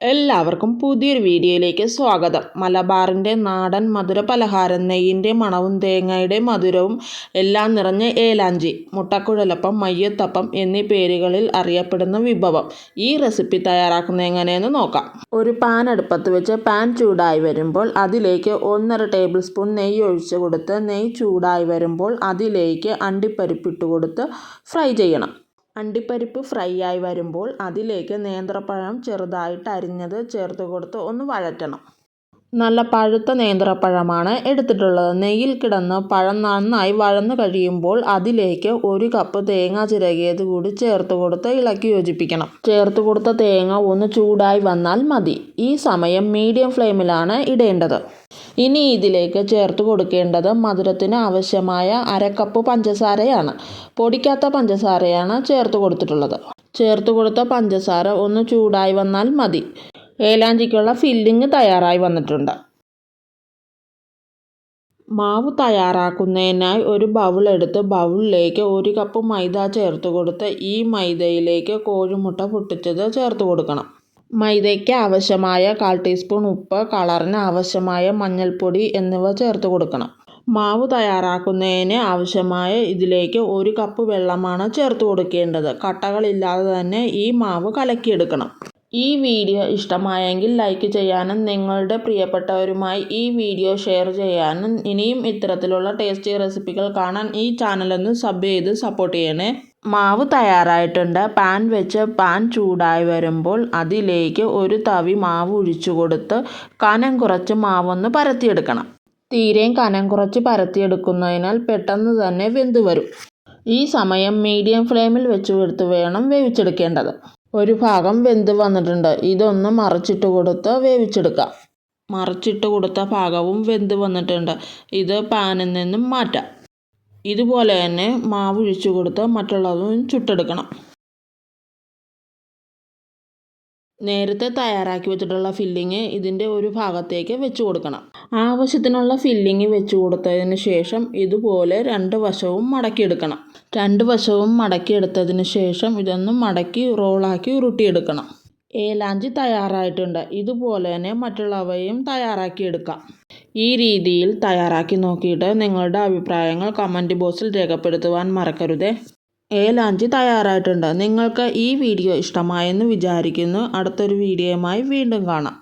എല്ലാവർക്കും പുതിയൊരു വീഡിയോയിലേക്ക് സ്വാഗതം. മലബാറിൻ്റെ നാടൻ മധുര പലഹാരം, നെയ്യിൻ്റെ മണവും തേങ്ങയുടെ മധുരവും എല്ലാം നിറഞ്ഞ ഏലാഞ്ചി, മുട്ടക്കുഴലപ്പം, മയ്യത്തപ്പം എന്നീ പേരുകളിൽ അറിയപ്പെടുന്ന വിഭവം. ഈ റെസിപ്പി തയ്യാറാക്കുന്നത് എങ്ങനെയെന്ന് നോക്കാം. ഒരു പാൻ അടുപ്പത്ത് വെച്ച് പാൻ ചൂടായി വരുമ്പോൾ അതിലേക്ക് 1.5 ടേബിൾ സ്പൂൺ നെയ്യ് ഒഴിച്ച് കൊടുത്ത് നെയ്യ് ചൂടായി വരുമ്പോൾ അതിലേക്ക് അണ്ടിപ്പരിപ്പിട്ട് കൊടുത്ത് ഫ്രൈ ചെയ്യണം. അണ്ടിപ്പരിപ്പ് ഫ്രൈ ആയി വരുമ്പോൾ അതിലേക്ക് നേന്ത്രപ്പഴം ചെറുതായിട്ട് അരിഞ്ഞത് ചേർത്ത് കൊടുത്ത് ഒന്ന് വഴറ്റണം. നല്ല പഴുത്ത നേന്ത്രപ്പഴമാണ് എടുത്തിട്ടുള്ളത്. നെയ്യിൽ കിടന്ന് പഴം നന്നായി വഴന്നു കഴിയുമ്പോൾ അതിലേക്ക് 1 കപ്പ് തേങ്ങ ചിരകിയത് കൂടി ചേർത്ത് കൊടുത്ത് ഇളക്കി യോജിപ്പിക്കണം. ചേർത്ത് കൊടുത്ത തേങ്ങ ഒന്ന് ചൂടായി വന്നാൽ മതി. ഈ സമയം മീഡിയം ഫ്ലെയിമിലാണ് ഇടേണ്ടത്. ഇനി ഇതിലേക്ക് ചേർത്ത് കൊടുക്കേണ്ടത് മധുരത്തിന് ആവശ്യമായ 1/2 കപ്പ് പഞ്ചസാരയാണ്. പൊടിക്കാത്ത പഞ്ചസാരയാണ് ചേർത്ത് കൊടുത്തിട്ടുള്ളത്. ചേർത്ത് കൊടുത്ത പഞ്ചസാര ഒന്ന് ചൂടായി വന്നാൽ മതി. ഏലാഞ്ചിക്കുള്ള ഫില്ലിങ് തയ്യാറായി വന്നിട്ടുണ്ട്. മാവ് തയ്യാറാക്കുന്നതിനായി ഒരു ബൗൾ എടുത്ത് ബൗളിലേക്ക് 1 കപ്പ് മൈദ ചേർത്ത് കൊടുത്ത് ഈ മൈദയിലേക്ക് കോഴിമുട്ട പൊട്ടിച്ചത് ചേർത്ത് കൊടുക്കണം. മൈദയ്ക്ക് ആവശ്യമായ 1/4 ടീസ്പൂൺ ഉപ്പ്, കളറിന് ആവശ്യമായ മഞ്ഞൾപ്പൊടി എന്നിവ ചേർത്ത് കൊടുക്കണം. മാവ് തയ്യാറാക്കുന്നതിന് ആവശ്യമായ ഇതിലേക്ക് 1 കപ്പ് വെള്ളമാണ് ചേർത്ത് കൊടുക്കേണ്ടത്. കട്ടകളില്ലാതെ തന്നെ ഈ മാവ് കലക്കിയെടുക്കണം. ഈ വീഡിയോ ഇഷ്ടമായെങ്കിൽ ലൈക്ക് ചെയ്യാനും നിങ്ങളുടെ പ്രിയപ്പെട്ടവരുമായി ഈ വീഡിയോ ഷെയർ ചെയ്യാനും ഇനിയും ഇത്തരത്തിലുള്ള ടേസ്റ്റി റെസിപ്പികൾ കാണാൻ ഈ ചാനലൊന്ന് സബ് ചെയ്ത് സപ്പോർട്ട് ചെയ്യണേ. മാവ് തയ്യാറായിട്ടുണ്ട്. പാൻ വെച്ച് പാൻ ചൂടായി വരുമ്പോൾ അതിലേക്ക് ഒരു തവി മാവ് ഒഴിച്ചു കൊടുത്ത് കനം കുറച്ച് മാവൊന്ന് പരത്തിയെടുക്കണം. തീരെയും കനം കുറച്ച് പരത്തിയെടുക്കുന്നതിനാൽ പെട്ടെന്ന് തന്നെ വെന്ത് വരും. ഈ സമയം മീഡിയം ഫ്ലെയിമിൽ വെച്ച് കൊടുത്ത് വേണം വേവിച്ചെടുക്കേണ്ടത്. ഒരു ഭാഗം വെന്ത് വന്നിട്ടുണ്ട്. ഇതൊന്ന് മറിച്ചിട്ട് കൊടുത്ത് വേവിച്ചെടുക്കാം. മറിച്ചിട്ട് കൊടുത്ത ഭാഗവും വെന്ത് വന്നിട്ടുണ്ട്. ഇത് പാനിൽ നിന്നും മാറ്റാം. ഇതുപോലെ തന്നെ മാവ് ഒഴിച്ചു കൊടുത്ത് മറ്റുള്ളതും ചുട്ടെടുക്കണം. നേരത്തെ തയ്യാറാക്കി വെച്ചിട്ടുള്ള ഫില്ലിങ് ഇതിൻ്റെ ഒരു ഭാഗത്തേക്ക് വെച്ച് കൊടുക്കണം. ആവശ്യത്തിനുള്ള ഫില്ലിങ് വെച്ച് കൊടുത്തതിന് ശേഷം ഇതുപോലെ 2 വശവും മടക്കിയെടുക്കണം. 2 വശവും മടക്കിയെടുത്തതിന് ശേഷം ഇതൊന്ന് മടക്കി റോളാക്കി ഉരുട്ടിയെടുക്കണം. ഏലാഞ്ചി തയ്യാറായിട്ടുണ്ട്. ഇതുപോലെ തന്നെ മറ്റുള്ളവയും തയ്യാറാക്കിയെടുക്കാം. ഈ രീതിയിൽ തയ്യാറാക്കി നോക്കിയിട്ട് നിങ്ങളുടെ അഭിപ്രായങ്ങൾ കമൻറ്റ് ബോക്സിൽ രേഖപ്പെടുത്തുവാൻ മറക്കരുതേ. ഏലാഞ്ചി തയ്യാറായിട്ടുണ്ട്. നിങ്ങൾക്ക് ഈ വീഡിയോ ഇഷ്ടമായെന്ന് വിചാരിക്കുന്നു. അടുത്തൊരു വീഡിയോയുമായി വീണ്ടും കാണാം.